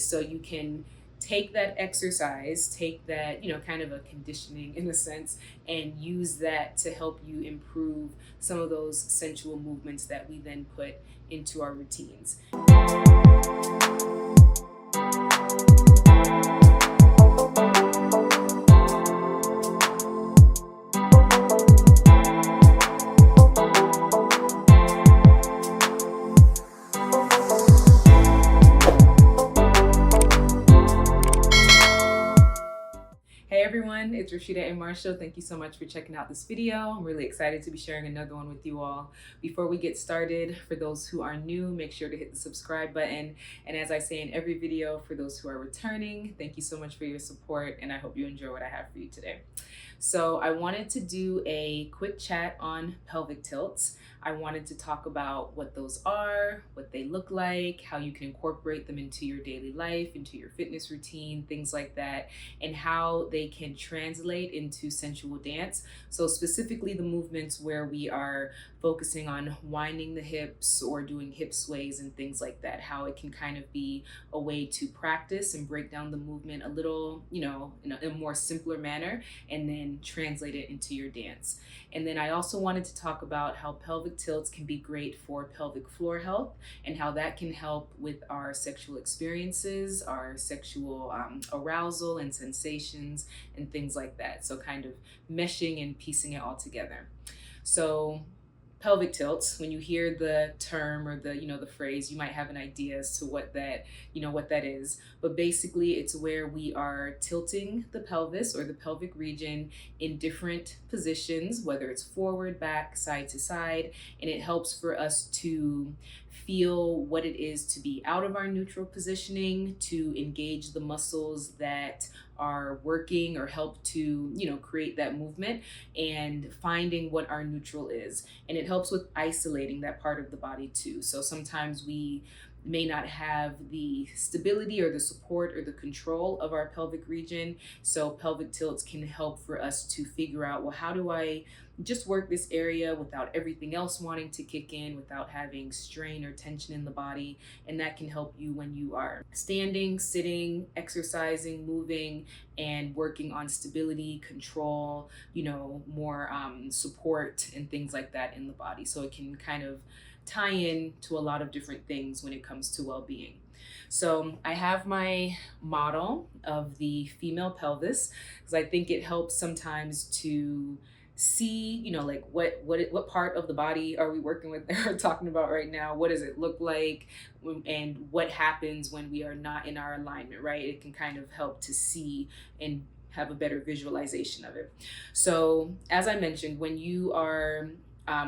So you can take that exercise, take that, kind of a conditioning in a sense, and use that to help you improve some of those sensual movements that we then put into our routines. Hey everyone, it's Rashida and Marshall. Thank you so much for checking out this video. I'm really excited to be sharing another one with you all. Before we get started, for those who are new, make sure to hit the subscribe button. And as I say in every video, for those who are returning, thank you so much for your support, and I hope you enjoy what I have for you today. So I wanted to do a quick chat on pelvic tilts. I wanted to talk about what those are, what they look like, how you can incorporate them into your daily life, into your fitness routine, things like that, and how they can translate into sensual dance. So specifically the movements where we are focusing on winding the hips or doing hip sways and things like that, how it can kind of be a way to practice and break down the movement a little, in a more simpler manner, and then translate it into your dance. And then I also wanted to talk about how pelvic tilts can be great for pelvic floor health and how that can help with our sexual experiences, our sexual arousal and sensations and things like that. So kind of meshing and piecing it all together. So pelvic tilts, when you hear the term or the phrase, you might have an idea as to what that is. But basically it's where we are tilting the pelvis or the pelvic region in different positions, whether it's forward, back, side to side, and it helps for us to feel what it is to be out of our neutral positioning, to engage the muscles that are working or help to, create that movement, and finding what our neutral is. And it helps with isolating that part of the body too. So sometimes we may not have the stability or the support or the control of our pelvic region. So pelvic tilts can help for us to figure out, well, how do I just work this area without everything else wanting to kick in, without having strain or tension in the body. And that can help you when you are standing, sitting, exercising, moving, and working on stability, control, more support and things like that in the body. So it can kind of tie in to a lot of different things when it comes to well-being. So I have my model of the female pelvis because I think it helps sometimes to see, like what part of the body are we working with or talking about right now? What does it look like? And what happens when we are not in our alignment, right? It can kind of help to see and have a better visualization of it. So as I mentioned, when you are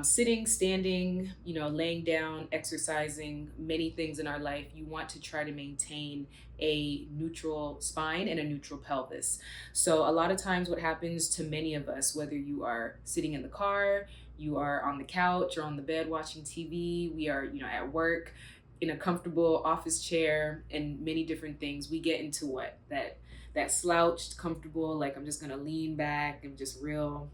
sitting, standing, laying down, exercising, many things in our life, you want to try to maintain a neutral spine and a neutral pelvis. So a lot of times what happens to many of us, whether you are sitting in the car, you are on the couch or on the bed watching TV, we are, at work, in a comfortable office chair, and many different things, we get into that slouched, comfortable, like I'm just gonna lean back and just real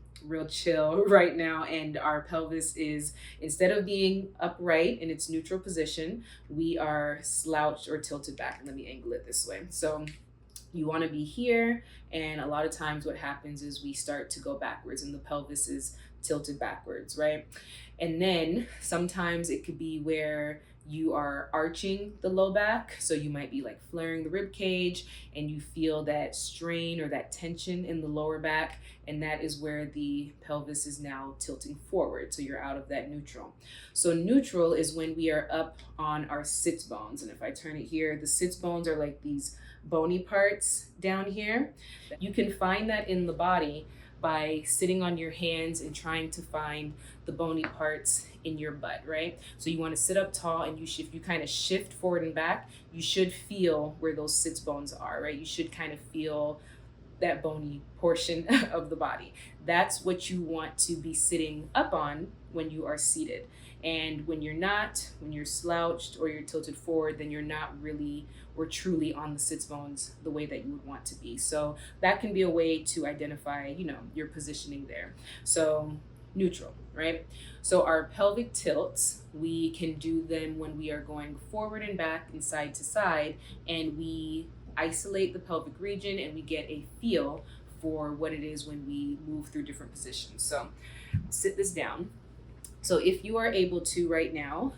chill right now. And our pelvis is, instead of being upright in its neutral position, we are slouched or tilted back. And let me angle it this way. So you want to be here, and a lot of times what happens is we start to go backwards and the pelvis is tilted backwards, right? And then sometimes it could be where you are arching the low back. So you might be like flaring the rib cage and you feel that strain or that tension in the lower back. And that is where the pelvis is now tilting forward. So you're out of that neutral. So neutral is when we are up on our sits bones. And if I turn it here, the sits bones are like these bony parts down here. You can find that in the body by sitting on your hands and trying to find the bony parts in your butt, right? So you want to sit up tall, and you kind of shift forward and back, you should feel where those sits bones are, right? You should kind of feel that bony portion of the body. That's what you want to be sitting up on when you are seated. And when you're not, when you're slouched or you're tilted forward, then you're not really or truly on the sits bones the way that you would want to be. So that can be a way to identify, your positioning there. So neutral, right? So our pelvic tilts, we can do them when we are going forward and back and side to side, and we isolate the pelvic region and we get a feel for what it is when we move through different positions. So sit this down. So if you are able to right now,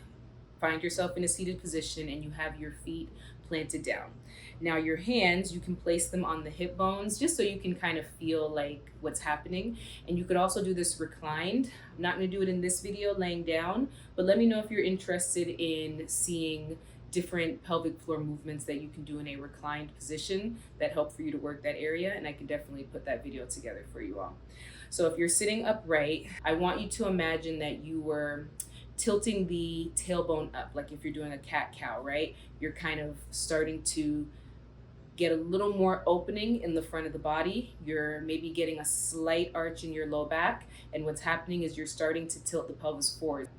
find yourself in a seated position and you have your feet planted down. Now your hands, you can place them on the hip bones just so you can kind of feel like what's happening. And you could also do this reclined. I'm not going to do it in this video laying down, but let me know if you're interested in seeing different pelvic floor movements that you can do in a reclined position that help for you to work that area, and I can definitely put that video together for you all. So if you're sitting upright, I want you to imagine that you were tilting the tailbone up, like if you're doing a cat cow, right? You're kind of starting to get a little more opening in the front of the body. You're maybe getting a slight arch in your low back, and what's happening is you're starting to tilt the pelvis forward.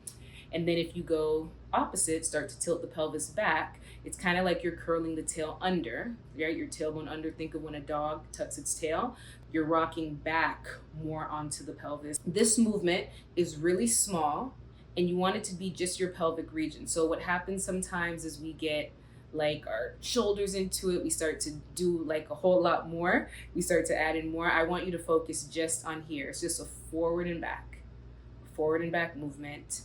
And then if you go opposite, start to tilt the pelvis back, it's kind of like you're curling the tail under, right? Your tailbone under. Think of when a dog tucks its tail. You're rocking back more onto the pelvis. This movement is really small, and you want it to be just your pelvic region. So what happens sometimes is we get like our shoulders into it. We start to do like a whole lot more. We start to add in more. I want you to focus just on here. It's just a forward and back movement.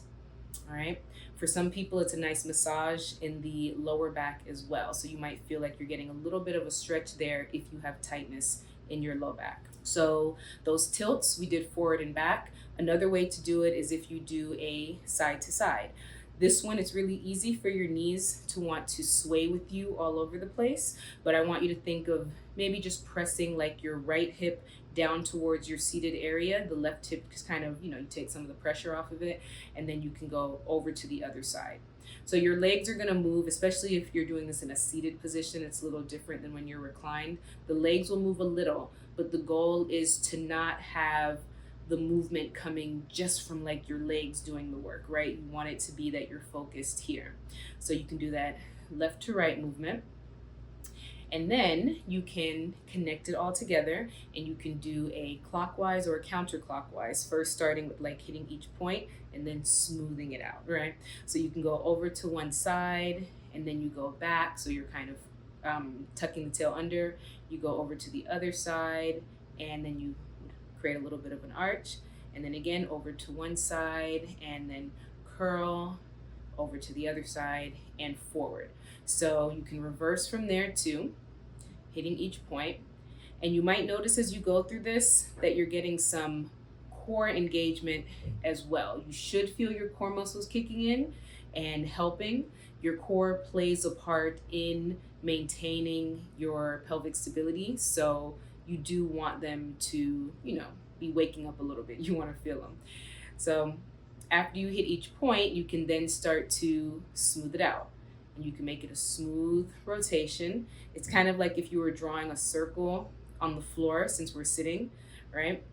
All right. For some people, it's a nice massage in the lower back as well. So you might feel like you're getting a little bit of a stretch there if you have tightness in your low back. So those tilts, we did forward and back. Another way to do it is if you do a side to side. This one, it's really easy for your knees to want to sway with you all over the place, but I want you to think of maybe just pressing like your right hip down towards your seated area. The left hip just kind of, you take some of the pressure off of it, and then you can go over to the other side. So your legs are going to move, especially if you're doing this in a seated position. It's a little different than when you're reclined. The legs will move a little, but the goal is to not have the movement coming just from like your legs doing the work, right? You want it to be that you're focused here. So you can do that left to right movement. And then you can connect it all together, and you can do a clockwise or a counterclockwise, first starting with like hitting each point and then smoothing it out, right? So you can go over to one side and then you go back. So you're kind of tucking the tail under. You go over to the other side and then you create a little bit of an arch. And then again, over to one side and then curl over to the other side and forward. So you can reverse from there too, hitting each point. And you might notice as you go through this that you're getting some core engagement as well. You should feel your core muscles kicking in and helping. Your core plays a part in maintaining your pelvic stability. So you do want them to, be waking up a little bit. You want to feel them. So after you hit each point, you can then start to smooth it out. And you can make it a smooth rotation. It's kind of like if you were drawing a circle on the floor, since we're sitting, right?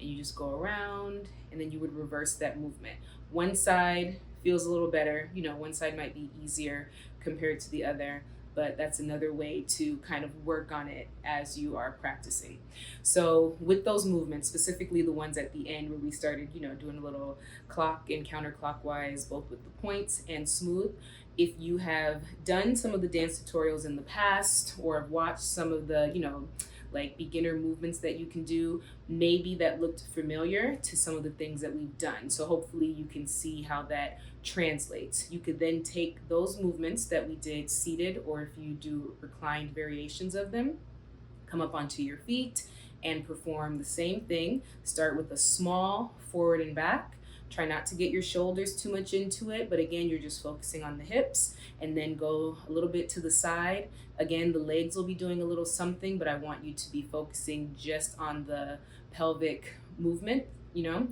And you just go around and then you would reverse that movement. One side feels a little better. One side might be easier compared to the other, but that's another way to kind of work on it as you are practicing. So with those movements, specifically the ones at the end where we started, doing a little clock and counterclockwise, both with the points and smooth, if you have done some of the dance tutorials in the past or have watched some of the, like beginner movements that you can do, maybe that looked familiar to some of the things that we've done. So hopefully you can see how that translates. You could then take those movements that we did seated, or if you do reclined variations of them, come up onto your feet and perform the same thing. Start with a small forward and back. Try not to get your shoulders too much into it, but again, you're just focusing on the hips, and then go a little bit to the side. Again, the legs will be doing a little something, but I want you to be focusing just on the pelvic movement,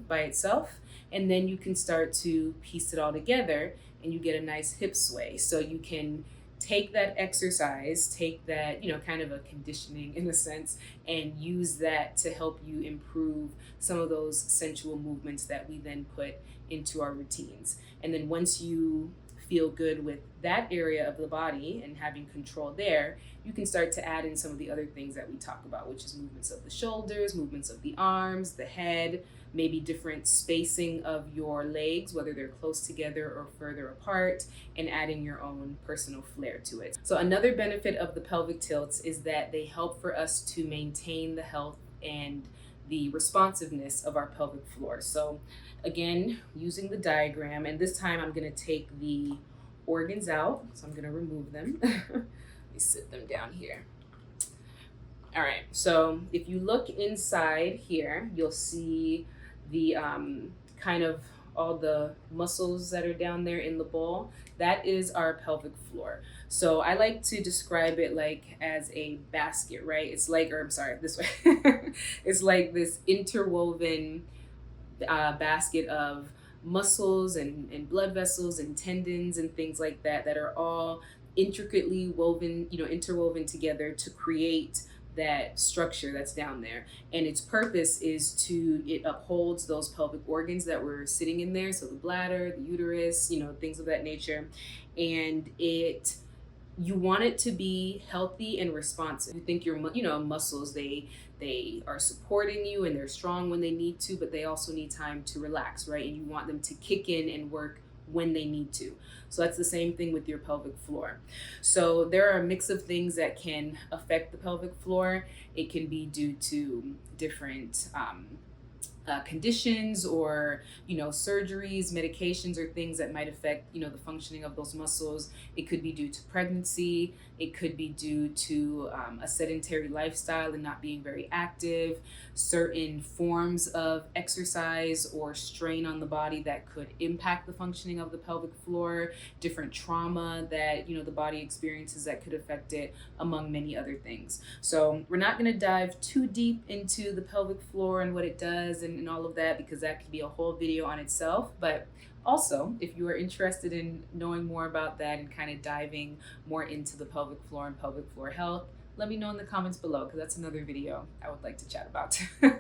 by itself. And then you can start to piece it all together and you get a nice hip sway. So you can take that exercise, take that, kind of a conditioning in a sense, and use that to help you improve some of those sensual movements that we then put into our routines. And then once you feel good with that area of the body and having control there, you can start to add in some of the other things that we talk about, which is movements of the shoulders, movements of the arms, the head, maybe different spacing of your legs, whether they're close together or further apart, and adding your own personal flair to it. So another benefit of the pelvic tilts is that they help for us to maintain the health and the responsiveness of our pelvic floor. So again, using the diagram, and this time I'm going to take the organs out, so I'm going to remove them. Let me sit them down here. All right, so if you look inside here, you'll see the kind of all the muscles that are down there in the ball. That is our pelvic floor. So I like to describe it like as a basket, right? It's like, or I'm sorry, this way. It's like this interwoven basket of muscles and blood vessels and tendons and things like that that are all intricately woven, interwoven together to create that structure that's down there. And its purpose is it upholds those pelvic organs that were sitting in there, so the bladder, the uterus, things of that nature. And you want it to be healthy and responsive. You think your muscles, they are supporting you and they're strong when they need to, but they also need time to relax, right? And you want them to kick in and work when they need to. So that's the same thing with your pelvic floor. So there are a mix of things that can affect the pelvic floor. It can be due to different conditions or surgeries, medications, or things that might affect the functioning of those muscles. It could be due to pregnancy. It could be due to a sedentary lifestyle and not being very active, certain forms of exercise or strain on the body that could impact the functioning of the pelvic floor, different trauma that the body experiences that could affect it, among many other things. So we're not going to dive too deep into the pelvic floor and what it does and all of that, because that could be a whole video on itself. But also, if you are interested in knowing more about that and kind of diving more into the pelvic floor and pelvic floor health, let me know in the comments below, because that's another video I would like to chat about.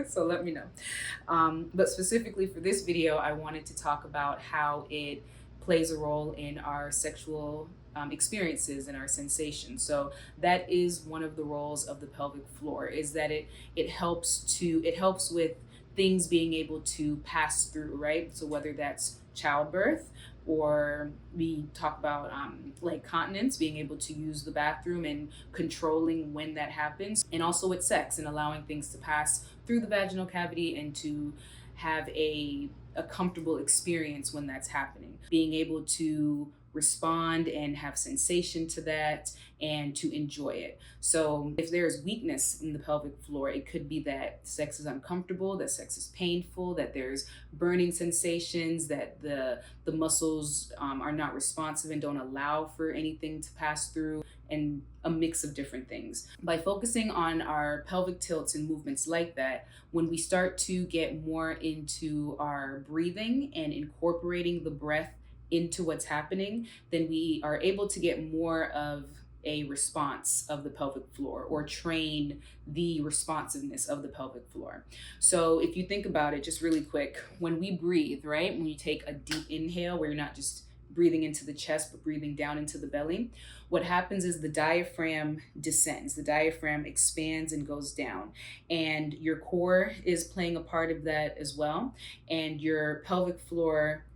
So let me know. But specifically for this video, I wanted to talk about how it plays a role in our sexual experiences and our sensations. So that is one of the roles of the pelvic floor, is that it helps with things being able to pass through, right? So whether that's childbirth, or we talk about like continence, being able to use the bathroom and controlling when that happens, and also with sex and allowing things to pass through the vaginal cavity and to have a comfortable experience when that's happening, being able to respond and have sensation to that and to enjoy it. So if there's weakness in the pelvic floor, it could be that sex is uncomfortable, that sex is painful, that there's burning sensations, that the muscles are not responsive and don't allow for anything to pass through, and a mix of different things. By focusing on our pelvic tilts and movements like that, when we start to get more into our breathing and incorporating the breath into what's happening, then we are able to get more of a response of the pelvic floor, or train the responsiveness of the pelvic floor. So if you think about it just really quick, when we breathe, right, when you take a deep inhale where you're not just breathing into the chest but breathing down into the belly, what happens is the diaphragm descends, the diaphragm expands and goes down, and your core is playing a part of that as well, and your pelvic floor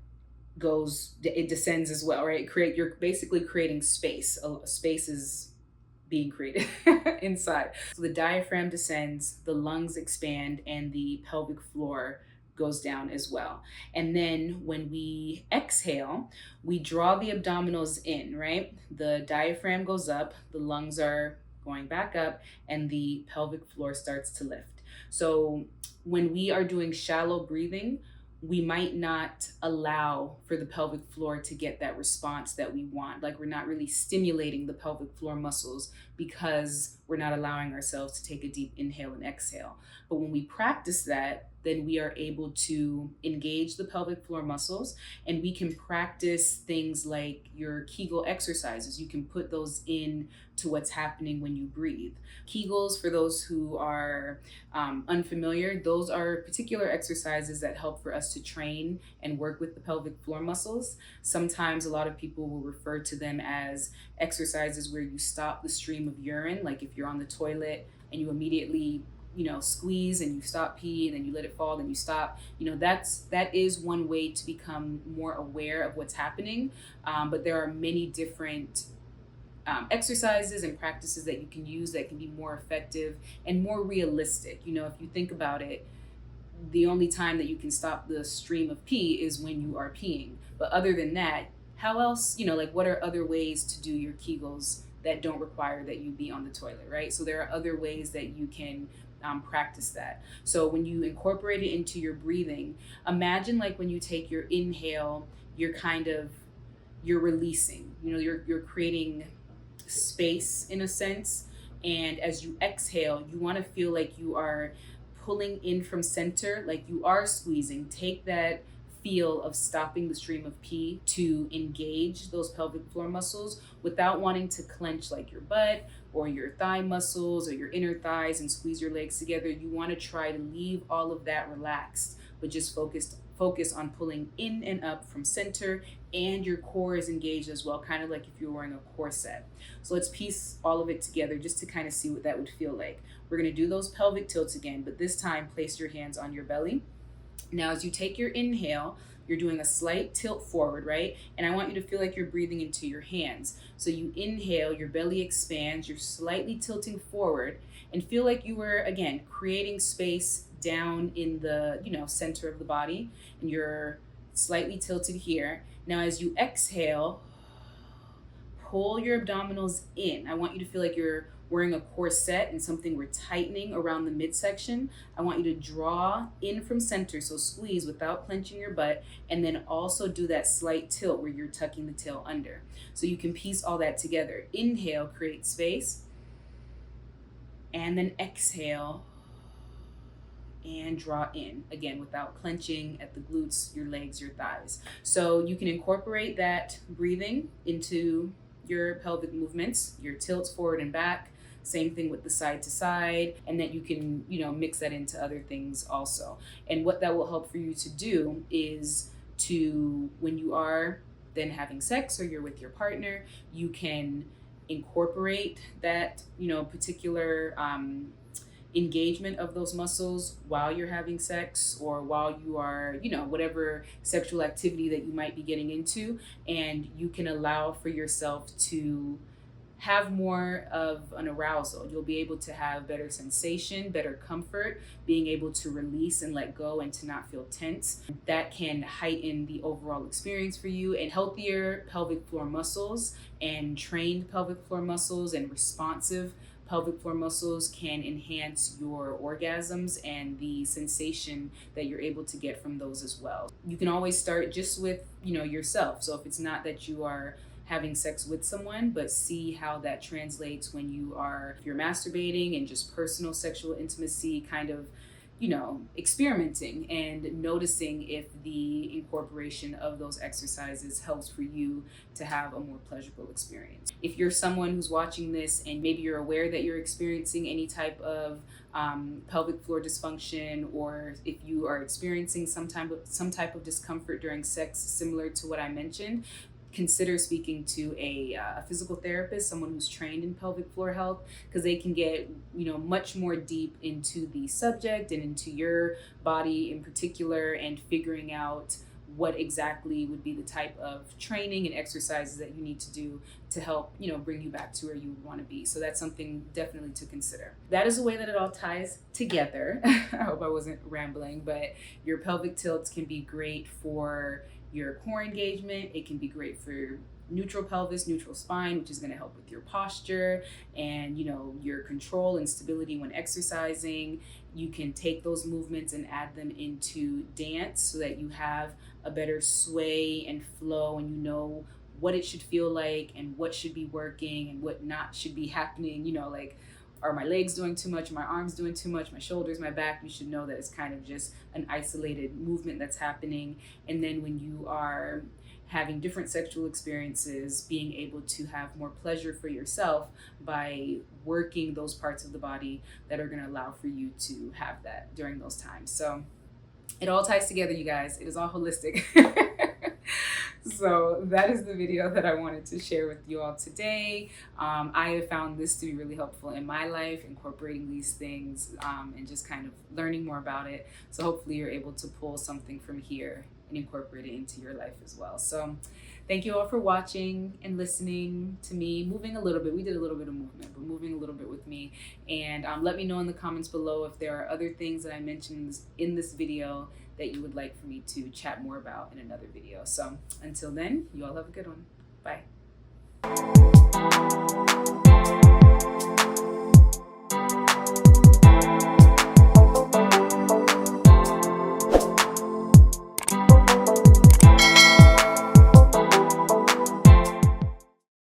it descends as well, right? You're basically creating space. A space is being created inside. So the diaphragm descends, the lungs expand, and the pelvic floor goes down as well. And then when we exhale, we draw the abdominals in, right? The diaphragm goes up, the lungs are going back up, and the pelvic floor starts to lift. So when we are doing shallow breathing, we might not allow for the pelvic floor to get that response that we want. Like, we're not really stimulating the pelvic floor muscles because we're not allowing ourselves to take a deep inhale and exhale. But when we practice that, then we are able to engage the pelvic floor muscles, and we can practice things like your Kegel exercises. You can put those in to what's happening when you breathe. Kegels, for those who are unfamiliar, those are particular exercises that help for us to train and work with the pelvic floor muscles. Sometimes a lot of people will refer to them as exercises where you stop the stream of urine, like if you're on the toilet and you immediately squeeze and you stop pee and then you let it fall, then you stop. That is one way to become more aware of what's happening. But there are many different exercises and practices that you can use that can be more effective and more realistic. If you think about it, the only time that you can stop the stream of pee is when you are peeing. But other than that, how else, like what are other ways to do your Kegels that don't require that you be on the toilet, right? So there are other ways that you can practice that. So when you incorporate it into your breathing, imagine like when you take your inhale, you're releasing, you're creating space in a sense. And as you exhale, you want to feel like you are pulling in from center, like you are squeezing. Take that feel of stopping the stream of pee to engage those pelvic floor muscles without wanting to clench like your butt or your thigh muscles or your inner thighs and squeeze your legs together. You want to try to leave all of that relaxed, but just focus on pulling in and up from center, and your core is engaged as well, kind of like if you're wearing a corset. So let's piece all of it together just to kind of see what that would feel like. We're going to do those pelvic tilts again, but this time place your hands on your belly. Now, as you take your inhale, you're doing a slight tilt forward, right? And I want you to feel like you're breathing into your hands. So you inhale, your belly expands, you're slightly tilting forward, and feel like you were, again, creating space down in the, center of the body, and you're slightly tilted here. Now, as you exhale, pull your abdominals in. I want you to feel like you're wearing a corset and something we're tightening around the midsection. I want you to draw in from center, so squeeze without clenching your butt, and then also do that slight tilt where you're tucking the tail under. So you can piece all that together. Inhale, create space, and then exhale and draw in, again, without clenching at the glutes, your legs, your thighs. So you can incorporate that breathing into your pelvic movements, your tilts forward and back. Same thing with the side to side, and that you can, mix that into other things also. And what that will help for you to do is when you are then having sex or you're with your partner, you can incorporate that, particular engagement of those muscles while you're having sex or while you are, whatever sexual activity that you might be getting into. And you can allow for yourself to have more of an arousal. You'll be able to have better sensation, better comfort, being able to release and let go and to not feel tense. That can heighten the overall experience for you. And healthier pelvic floor muscles and trained pelvic floor muscles and responsive pelvic floor muscles can enhance your orgasms and the sensation that you're able to get from those as well. You can always start just with, yourself. So if it's not that you are having sex with someone, but see how that translates when if you're masturbating and just personal sexual intimacy, kind of, experimenting and noticing if the incorporation of those exercises helps for you to have a more pleasurable experience. If you're someone who's watching this and maybe you're aware that you're experiencing any type of pelvic floor dysfunction, or if you are experiencing some type of discomfort during sex similar to what I mentioned, consider speaking to a physical therapist, someone who's trained in pelvic floor health, because they can get much more deep into the subject and into your body in particular, and figuring out what exactly would be the type of training and exercises that you need to do to help bring you back to where you want to be. So that's something definitely to consider. That is the way that it all ties together. I hope I wasn't rambling, but your pelvic tilts can be great for your core engagement. It can be great for neutral pelvis, neutral spine, which is going to help with your posture and your control and stability when exercising. You can take those movements and add them into dance so that you have a better sway and flow, and what it should feel like and what should be working and what not should be happening, like are my legs doing too much, my arms doing too much, my shoulders, my back, you should know that it's kind of just an isolated movement that's happening. And then when you are having different sexual experiences, being able to have more pleasure for yourself by working those parts of the body that are going to allow for you to have that during those times. So it all ties together, you guys. It is all holistic. So that is the video that I wanted to share with you all today. I have found this to be really helpful in my life, incorporating these things and just kind of learning more about it. So hopefully you're able to pull something from here and incorporate it into your life as well. So thank you all for watching and listening to me, moving a little bit. We did a little bit of movement, but moving a little bit with me. And let me know in the comments below if there are other things that I mentioned in this video that you would like for me to chat more about in another video. So until then, you all have a good one. Bye.